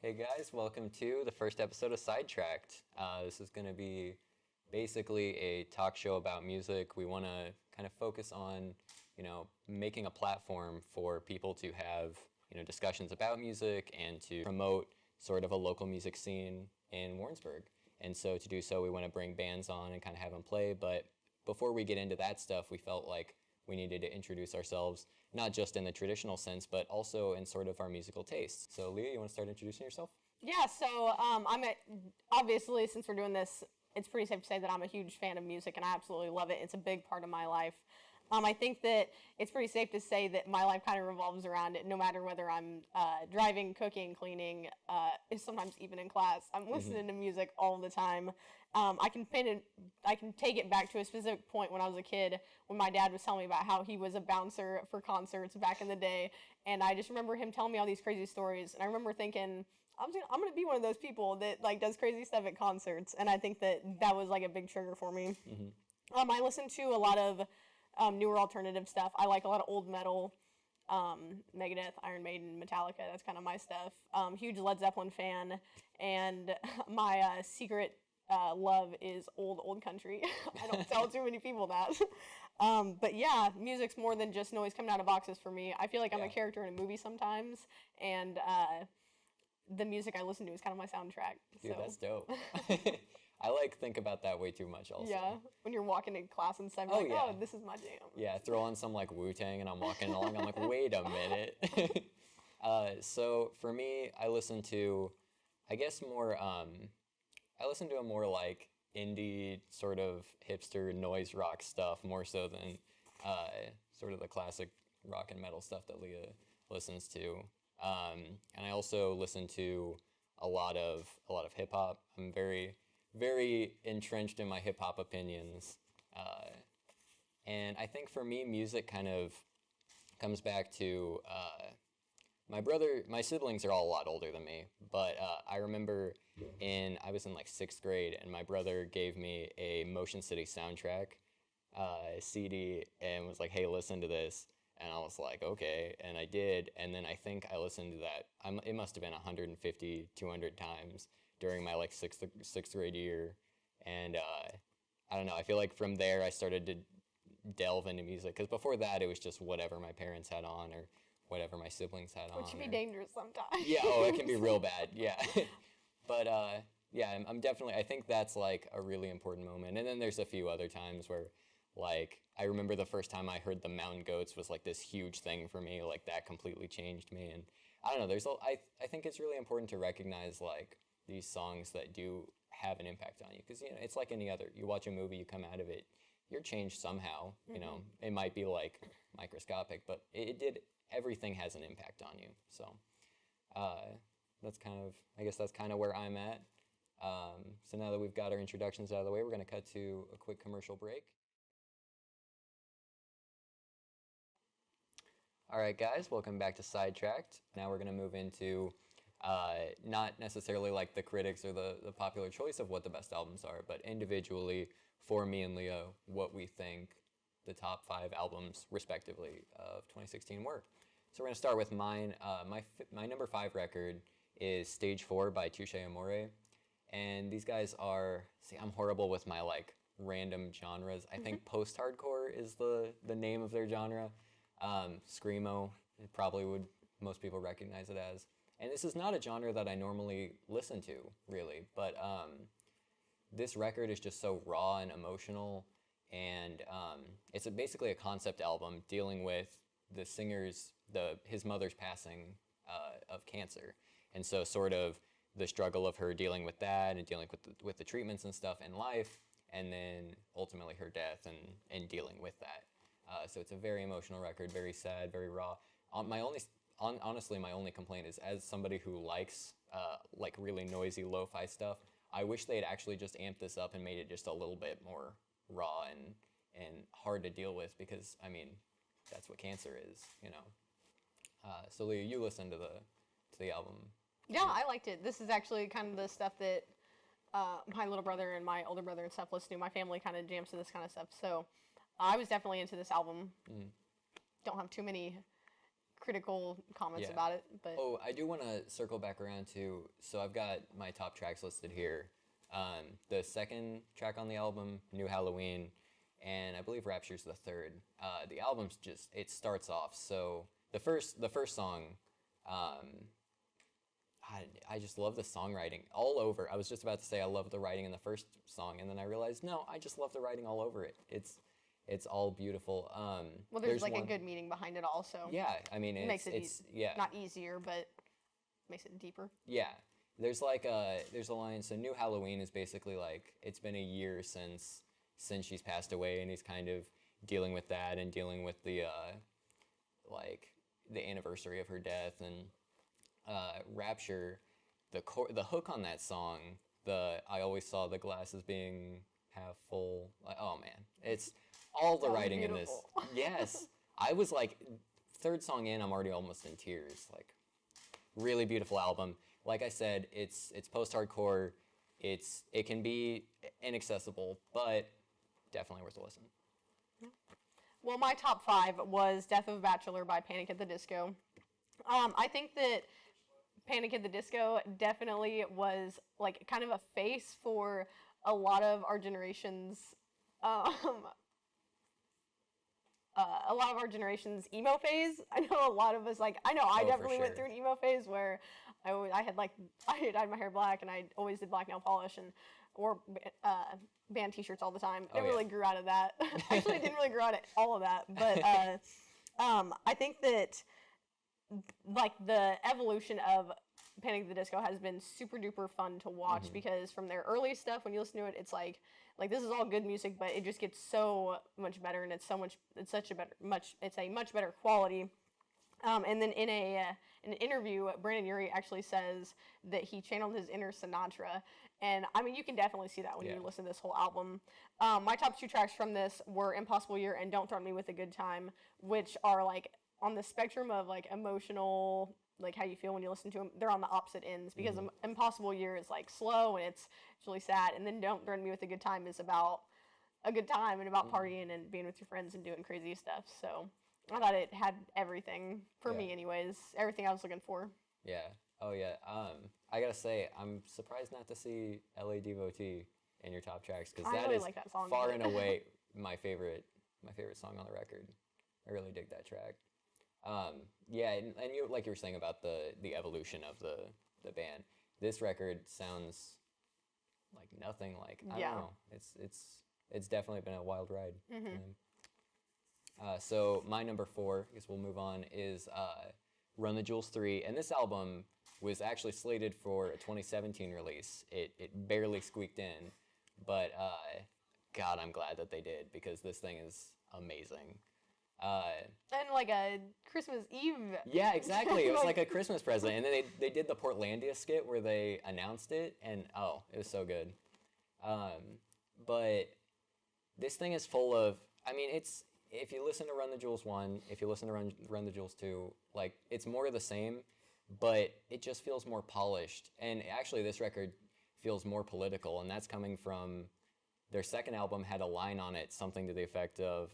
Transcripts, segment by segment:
Hey guys, welcome to the first episode of SideTracked. This is going to be basically a talk show about music. We want to kind of focus on, making a platform for people to have, discussions about music and to promote sort of a local music scene in Warrensburg. And so to do so, we want to bring bands on and kind of have them play. But before we get into that stuff, we felt like we needed to introduce ourselves, not just in the traditional sense, but also in sort of our musical tastes. So Leah, you want to start introducing yourself? Yeah, so obviously, since we're doing this, it's pretty safe to say that I'm a huge fan of music, and I absolutely love it. It's a big part of my life. I think that it's pretty safe to say that my life kind of revolves around it, no matter whether I'm driving, cooking, cleaning, sometimes even in class. I'm listening to music all the time. I can take it back to a specific point when I was a kid, when my dad was telling me about how he was a bouncer for concerts back in the day, and I just remember him telling me all these crazy stories, and I remember thinking, I'm gonna be one of those people that does crazy stuff at concerts, and I think that was a big trigger for me. I listen to a lot of newer alternative stuff. I like a lot of old metal, Megadeth, Iron Maiden, Metallica. That's kind of my stuff. Huge Led Zeppelin fan, and my secret love is old country. I don't tell too many people that. But yeah, music's more than just noise coming out of boxes for me. I feel like I'm a character in a movie sometimes, and the music I listen to is kind of my soundtrack. Dude, so. that's dope. I think about that way too much also. Yeah, when you're walking in class and stuff, this is my jam. Yeah, throw on some Wu-Tang and I'm walking along, I'm like, wait a minute. So for me, I listen to, I guess more, I listen to a more indie sort of hipster noise rock stuff more so than sort of the classic rock and metal stuff that Leah listens to. And I also listen to a lot of hip hop. I'm very entrenched in my hip hop opinions. And I think for me, music kind of comes back to my siblings are all a lot older than me, but I remember I was in 6th grade, and my brother gave me a Motion City soundtrack CD and was like, hey, listen to this. And I was like, okay, and I did, and then I think I listened to that, it must have been 150, 200 times during my 6th grade year, and I don't know, I feel like from there I started to delve into music, because before that it was just whatever my parents had on, or whatever my siblings had on. Which can be dangerous sometimes. Yeah, it can be real bad, yeah. But yeah, I'm definitely, I think that's a really important moment, and then there's a few other times where I remember the first time I heard the Mountain Goats was this huge thing for me, that completely changed me. And I don't know, I think it's really important to recognize these songs that do have an impact on you, because it's like any other, you watch a movie, you come out of it, you're changed somehow. It might be microscopic, but everything has an impact on you. So I guess that's kind of where I'm at. So now that we've got our introductions out of the way, we're going to cut to a quick commercial break. All right, guys, welcome back to SideTracked. Now we're going to move into not necessarily the critics or the popular choice of what the best albums are, but individually, for me and Leah, what we think the top 5 albums, respectively, of 2016 were. So we're going to start with mine. My number 5 record is Stage 4 by Touche Amore. And these guys are, I'm horrible with my random genres. I think post-hardcore is the name of their genre. Screamo, probably would most people recognize it as. And this is not a genre that I normally listen to, really, but this record is just so raw and emotional, and it's basically a concept album dealing with the singer's, his mother's passing of cancer, and so sort of the struggle of her dealing with that and dealing with the treatments and stuff in life, and then ultimately her death and dealing with that. So it's a very emotional record, very sad, very raw. Honestly, my only complaint is, as somebody who likes really noisy lo-fi stuff, I wish they had actually just amped this up and made it just a little bit more raw and hard to deal with, because I mean, that's what cancer is, So Leah, you listened to the album. Yeah, I liked it. This is actually kind of the stuff that my little brother and my older brother and stuff listen to. My family kind of jams to this kind of stuff, so I was definitely into this album. Don't have too many critical comments Yeah. about it. But Oh, I do want to circle back around to, so I've got my top tracks listed here. The second track on the album, New Halloween, and I believe Rapture's the third. The album's just, it starts off, so the first song, I just love the songwriting all over. I was just about to say I love the writing in the first song, and then I realized, no, I just love the writing all over it. It's all beautiful. well, there's like a good meaning behind it also. Yeah, I mean, Makes it yeah. not easier, but makes it deeper. Yeah. There's a line, so New Halloween is basically like, it's been a year since she's passed away, and he's kind of dealing with that and dealing with the the anniversary of her death. And Rapture, the hook on that song, I always saw the glass as being half full. Like, oh man, it's all the writing in this. Yes, I was like, third song in, I'm already almost in tears. Like, really beautiful album. Like I said, it's post-hardcore. It can be inaccessible, but definitely worth a listen. Well, my top 5 was Death of a Bachelor by Panic at the Disco. I think that Panic at the Disco definitely was like kind of a face for a lot of our generation's emo phase. I know a lot of us, like, I know I definitely went through an emo phase where I had dyed my hair black, and I always did black nail polish and wore band t-shirts all the time. Never really grew out of that. Actually, I didn't really grow out of all of that, but I think that like the evolution of Panic at the Disco has been super duper fun to watch, because from their early stuff, when you listen to it, it's like this is all good music, but it just gets so much better, and it's a much better quality. And then in an interview, Brandon Urie actually says that he channeled his inner Sinatra, and I mean, you can definitely see that when you listen to this whole album. My top 2 tracks from this were Impossible Year and Don't Threaten Me with a Good Time, which are like on the spectrum of like emotional, like how you feel when you listen to them. They're on the opposite ends, because Impossible Year is like slow and it's really sad, and then Don't Threaten Me with a Good Time is about a good time and about partying and being with your friends and doing crazy stuff. So I thought it had everything for me, anyways. Everything I was looking for. Yeah. Oh yeah. I gotta say, I'm surprised not to see "L.A. Devotee" in your top tracks, because that is like that song, far and away my favorite song on the record. I really dig that track. Yeah, and you, like you were saying about the evolution of the band. This record sounds like nothing like, I don't know. It's definitely been a wild ride. So my number 4, I guess we'll move on, is Run the Jewels 3, and this album was actually slated for a 2017 release. It barely squeaked in, but God, I'm glad that they did, because this thing is amazing. And like a Christmas Eve. Yeah, exactly. It was like a Christmas present, and then they did the Portlandia skit where they announced it, and oh, it was so good. But this thing is full of, I mean, it's, if you listen to Run the Jewels 1, if you listen to Run the Jewels 2, like, it's more of the same, but it just feels more polished. And actually, this record feels more political, and that's coming from their second album had a line on it, something to the effect of,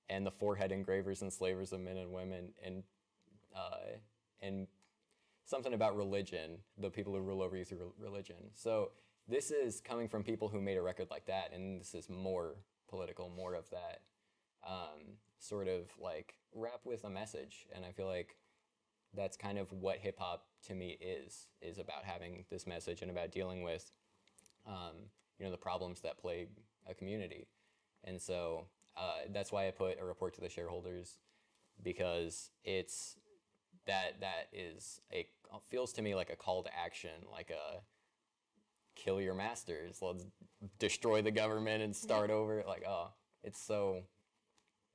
and the forehead engravers and slavers of men and women, and something about religion, the people who rule over you through religion. So this is coming from people who made a record like that, and this is more political, more of that sort of like rap with a message. And I feel like that's kind of what hip hop to me is about, having this message and about dealing with the problems that plague a community. And so that's why I put A Report to the Shareholders, because it's that is feels to me like a call to action, like a kill your masters, let's destroy the government and start over. Like, oh, it's so,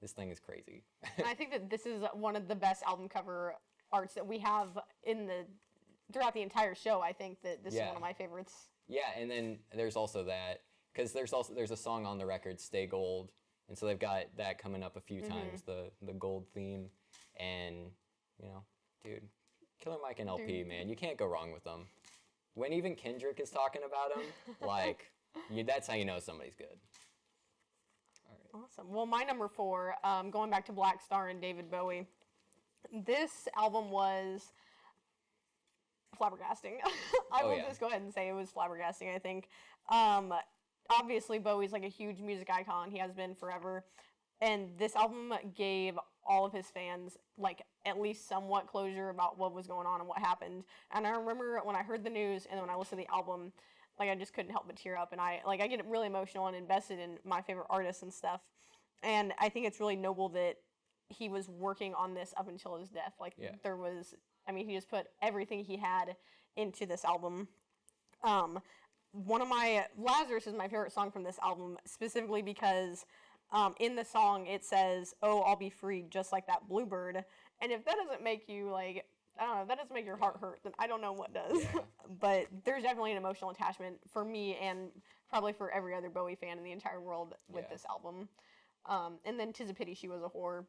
this thing is crazy. And I think that this is one of the best album cover arts that we have throughout the entire show. I think that this is one of my favorites. Yeah, and then there's also that, because there's a song on the record, Stay Gold, and so they've got that coming up a few times, the gold theme, and dude, Killer Mike and LP, man, you can't go wrong with them. When even Kendrick is talking about them, like, that's how you know somebody's good. All right. Awesome. Well, my number 4, going back to Black Star and David Bowie. This album was flabbergasting. I will just go ahead and say it was flabbergasting, I think. Obviously, Bowie's like a huge music icon. He has been forever. And this album gave all of his fans like at least somewhat closure about what was going on and what happened. And I remember when I heard the news and when I listened to the album, like I just couldn't help but tear up. And I get really emotional and invested in my favorite artists and stuff. And I think it's really noble that he was working on this up until his death. Like there was, I mean, he just put everything he had into this album. One of my, Lazarus is my favorite song from this album, specifically because in the song it says, "Oh, I'll be free just like that bluebird." And if that doesn't make you like, I don't know, if that doesn't make your heart hurt, then I don't know what does. Yeah. But there's definitely an emotional attachment for me and probably for every other Bowie fan in the entire world with this album. And then "'Tis a Pity She Was a Whore"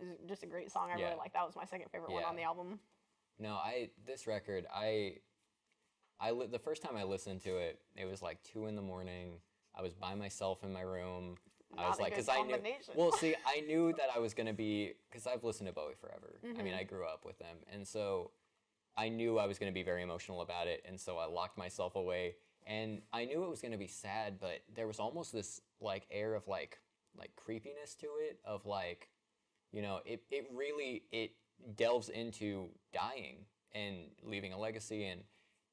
is just a great song. I really like that. Was my second favorite one on the album. No, this record, the first time I listened to it, it was like 2 a.m. I was by myself in my room. I was like, because I knew. Well, see, I knew that I was gonna be, because I've listened to Bowie forever. I mean, I grew up with them, and so I knew I was gonna be very emotional about it, and so I locked myself away. And I knew it was gonna be sad, but there was almost this like air of like creepiness to it, of like, you know, it really delves into dying and leaving a legacy, and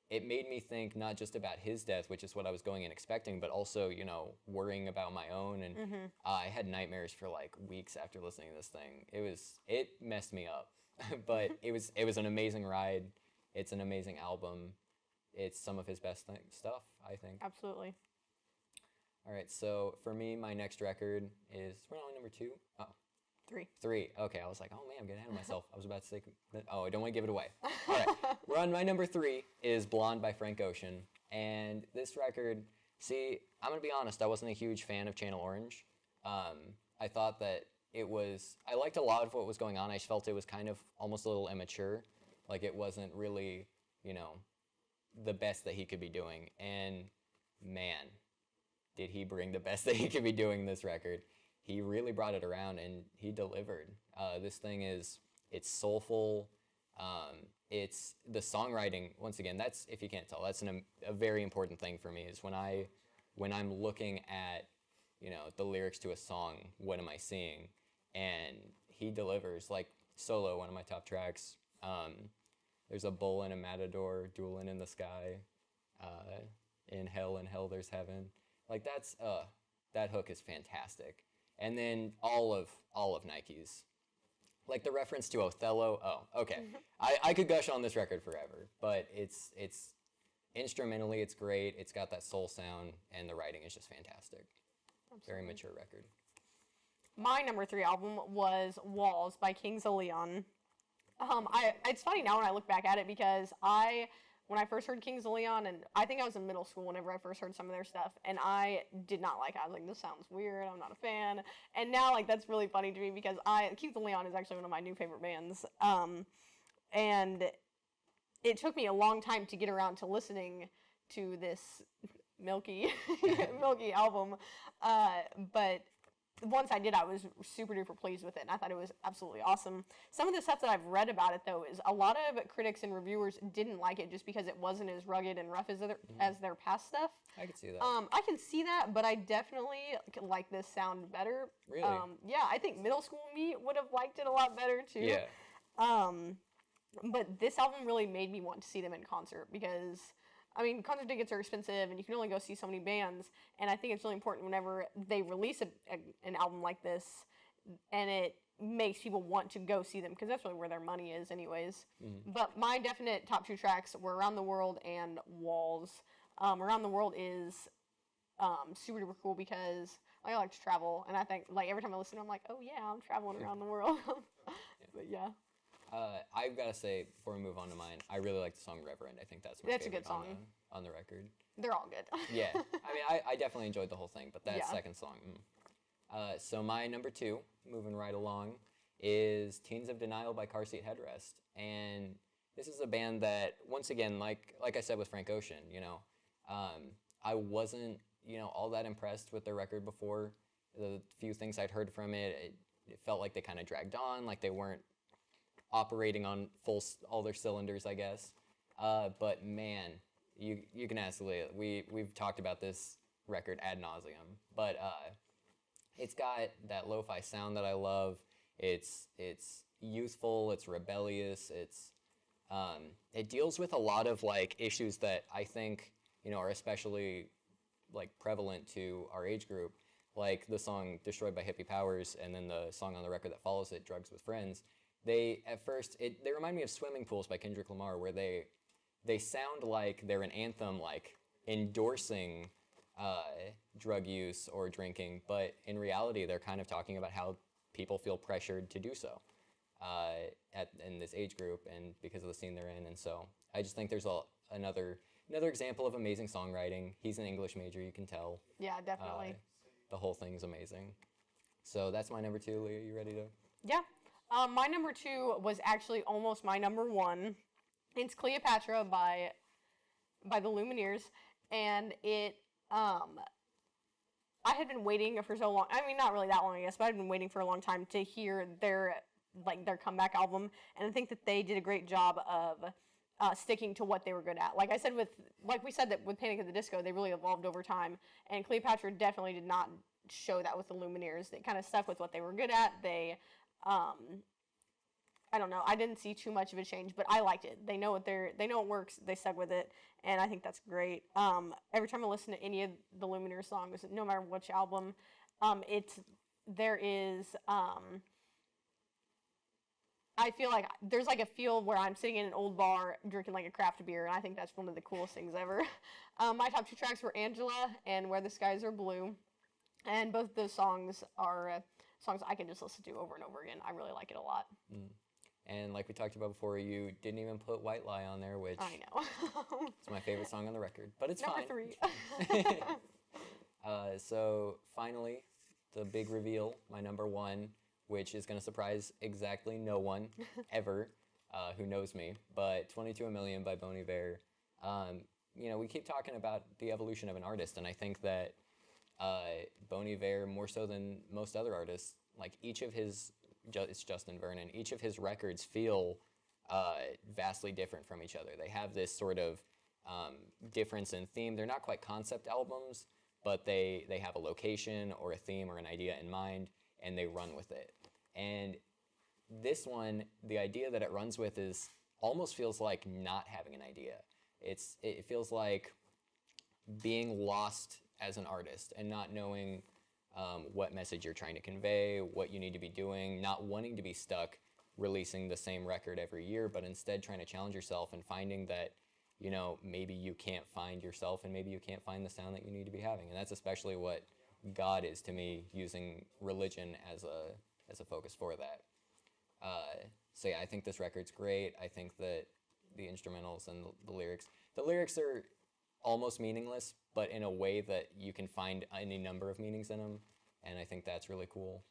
it made me think not just about his death, which is what I was going in expecting, but also, you know, worrying about my own. And I had nightmares for like weeks after listening to this thing. It messed me up, but it was an amazing ride. It's an amazing album. It's some of his best stuff, I think. Absolutely. All right, so for me, my next record is, we're on number 2? Oh. 3. Okay, I was like, oh man, I'm getting ahead of myself. I was about to say, I don't want to give it away. All right, we're on my number 3 is Blonde by Frank Ocean. And this record, see, I'm going to be honest, I wasn't a huge fan of Channel Orange. I thought that I liked a lot of what was going on. I just felt it was kind of almost a little immature. Like it wasn't really, you know, the best that he could be doing. And man, did he bring the best that he could be doing this record. He really brought it around, and he delivered. This thing it's soulful. It's the songwriting. Once again, that's, if you can't tell, that's a very important thing for me. Is when I'm looking at, you know, the lyrics to a song, what am I seeing? And he delivers. Like Solo, one of my top tracks. There's a bull and a matador dueling in the sky. In hell there's heaven. Like that hook is fantastic. And then all of Nike's, like the reference to Othello. Oh, okay. I could gush on this record forever, but it's instrumentally it's great. It's got that soul sound, and the writing is just fantastic. Absolutely. Very mature record. My number 3 album was Walls by Kings of Leon. It's funny now when I look back at it, because when I first heard Kings of Leon, and I think I was in middle school whenever I first heard some of their stuff, and I did not like it. I was like, this sounds weird, I'm not a fan. And now, like, that's really funny to me, because Kings of Leon is actually one of my new favorite bands. And it took me a long time to get around to listening to this milky album. But once I did, I was super duper pleased with it, and I thought it was absolutely awesome. Some of the stuff that I've read about it, though, is a lot of critics and reviewers didn't like it just because it wasn't as rugged and rough as their past stuff. I could see that. I can see that, but I definitely like this sound better. Really? Yeah, I think middle school me would have liked it a lot better, too. Yeah. But this album really made me want to see them in concert, because I mean, concert tickets are expensive, and you can only go see so many bands, and I think it's really important whenever they release an album like this, and it makes people want to go see them, because that's really where their money is anyways. But my definite top 2 tracks were Around the World and Walls. Around the World is super duper cool, because I like to travel, and I think, like, every time I listen, I'm like, oh yeah, I'm traveling around the world. But yeah. I've got to say, before we move on to mine, I really like the song Reverend. I think that's my favorite a good song. On the record. They're all good. Yeah. I mean, I definitely enjoyed the whole thing, but that second song. So my number 2, moving right along, is Teens of Denial by Car Seat Headrest. And this is a band that, once again, like I said with Frank Ocean, you know, I wasn't, you know, all that impressed with their record before. The few things I'd heard from it, it felt like they kind of dragged on, like they weren't operating on all their cylinders, I guess. But man, you can ask Leah. We've talked about this record ad nauseum, but it's got that lo-fi sound that I love. It's youthful. It's rebellious. It deals with a lot of like issues that I think are especially like prevalent to our age group, like the song "Destroyed by Hippie Powers" and then the song on the record that follows it, "Drugs with Friends." They remind me of "Swimming Pools" by Kendrick Lamar, where they sound like they're an anthem, like endorsing drug use or drinking, but in reality, they're kind of talking about how people feel pressured to do so in this age group and because of the scene they're in. And so I just think there's another example of amazing songwriting. He's an English major, you can tell. Yeah, definitely. The whole thing's amazing. So that's my number 2. Leah, you ready to? Yeah. My number 2 was actually almost my number 1. It's Cleopatra by the Lumineers, and it I had been waiting for so long. I mean, not really that long, I guess, but I'd been waiting for a long time to hear their comeback album, and I think that they did a great job of sticking to what they were good at. Like we said that with Panic at the Disco, they really evolved over time, and Cleopatra definitely did not show that with the Lumineers. They kind of stuck with what they were good at. They, I don't know, I didn't see too much of a change, but I liked it. They know it works. They stuck with it, and I think that's great. Every time I listen to any of the Lumineers songs, no matter which album, there is. I feel like there's like a feel where I'm sitting in an old bar drinking like a craft beer, and I think that's one of the coolest things ever. My top 2 tracks were Angela and Where the Skies Are Blue, and both those songs are songs I can just listen to over and over again. I really like it a lot. And like we talked about before, you didn't even put White Lie on there, which I know. it's my favorite song on the record, but it's Number fine. 3. So finally, the big reveal, my number 1, which is going to surprise exactly no one ever who knows me, but 22 A Million by Bon Iver. We keep talking about the evolution of an artist, and I think that Bon Iver, more so than most other artists, like it's Justin Vernon, each of his records feel vastly different from each other. They have this sort of difference in theme. They're not quite concept albums, but they have a location or a theme or an idea in mind, and they run with it. And this one, the idea that it runs with almost feels like not having an idea. It feels like being lost as an artist and not knowing what message you're trying to convey, what you need to be doing, not wanting to be stuck releasing the same record every year, but instead trying to challenge yourself and finding that, maybe you can't find yourself and maybe you can't find the sound that you need to be having. And that's especially what God is to me, using religion as a focus for that. So yeah, I think this record's great. I think that the instrumentals and the lyrics are almost meaningless, but in a way that you can find any number of meanings in them, and I think that's really cool.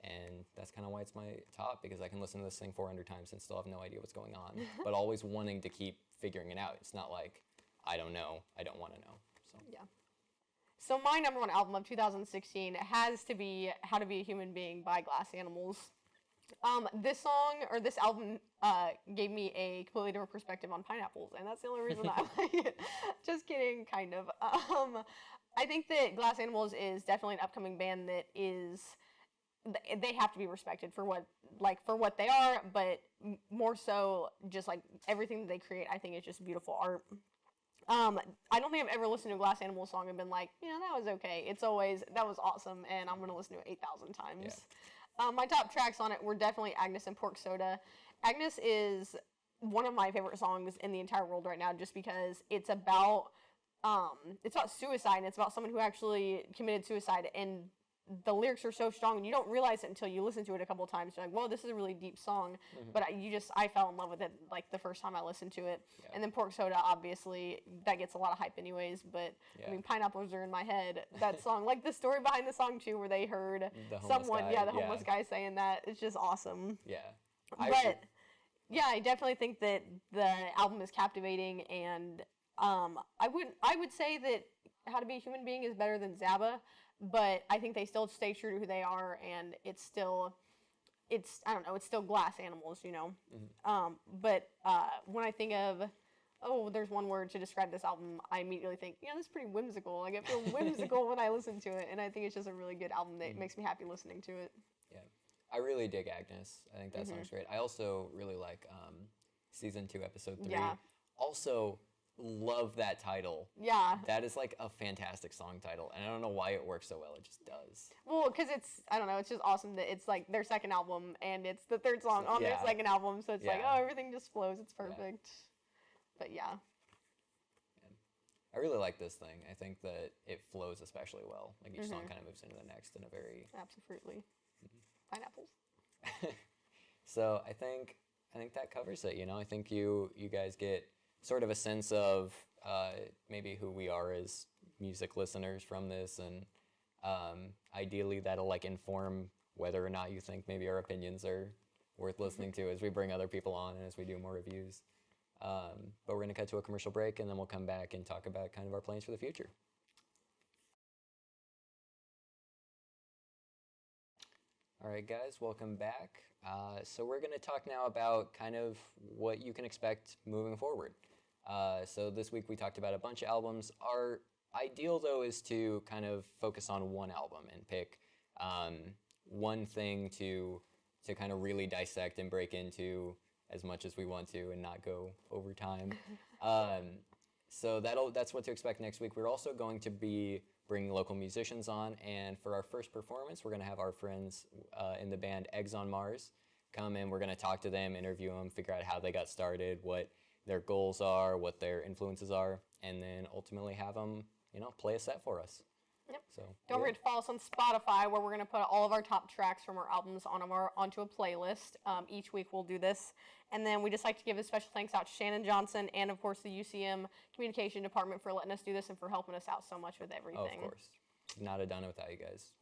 And that's kind of why it's my top, because I can listen to this thing 400 times and still have no idea what's going on, but always wanting to keep figuring it out. It's not like, I don't know, I don't want to know. So. Yeah. So my number 1 album of 2016 has to be How to Be a Human Being by Glass Animals. This album gave me a completely different perspective on pineapples, and that's the only reason I like it. Just kidding, kind of. I think that Glass Animals is definitely an upcoming band that they have to be respected for what they are, but more so just like everything that they create, I think is just beautiful art. I don't think I've ever listened to a Glass Animals song and been like, that was okay. It's always, that was awesome, and I'm going to listen to it 8,000 times. Yeah. My top tracks on it were definitely Agnes and Pork Soda. Agnes is one of my favorite songs in the entire world right now, just because it's about suicide, and it's about someone who actually committed suicide, and the lyrics are so strong, and you don't realize it until you listen to it a couple times. You're like, whoa, this is a really deep song. Mm-hmm. But I fell in love with it like the first time I listened to it. Yeah. And then Pork Soda, obviously, that gets a lot of hype anyways. But yeah. I mean, pineapples are in my head. That song, like the story behind the song too, where they heard the homeless guy saying that. It's just awesome. Yeah. I definitely think that the album is captivating, and I would say that How to Be a Human Being is better than Zaba. But I think they still stay true to who they are, and it's still it's, I don't know, it's still glass animals, you know. But when I think of, oh, there's one word to describe this album, I immediately think, you know, this is pretty whimsical. Like, I feel whimsical when I listen to it, and I think it's just a really good album that makes me happy listening to it. Yeah. I really dig Agnes. I think that song's great. I also really like season 2, episode 3. Yeah. Also, love that title. Yeah. That is like a fantastic song title, and I don't know why it works so well. It just does. Well, because it's, I don't know, it's just awesome that it's like their second album, and it's the third song on their second album, so it's like, oh, everything just flows. It's perfect. But yeah. I really like this thing. I think that it flows especially well. Like each song kind of moves into the next in a very... Absolutely. Pineapples. So I think that covers it. You know, I think you guys get sort of a sense of maybe who we are as music listeners from this, and ideally that'll like inform whether or not you think maybe our opinions are worth listening to as we bring other people on and as we do more reviews. But we're going to cut to a commercial break, and then we'll come back and talk about kind of our plans for the future. All right, guys, welcome back. So we're going to talk now about kind of what you can expect moving forward. So this week we talked about a bunch of albums. Our ideal, though, is to kind of focus on one album and pick one thing to kind of really dissect and break into as much as we want to and not go over time. So that's what to expect next week. We're also going to be bringing local musicians on, and for our first performance, we're going to have our friends in the band Eggs on Mars come in. We're going to talk to them, interview them, figure out how they got started, what their goals are, what their influences are, and then ultimately have them, you know, play a set for us. Yep. So don't forget to follow us on Spotify, where we're going to put all of our top tracks from our albums onto a playlist. Each week we'll do this. And then we just like to give a special thanks out to Shannon Johnson and, of course, the UCM Communication Department for letting us do this and for helping us out so much with everything. Oh, of course. Not have done it without you guys.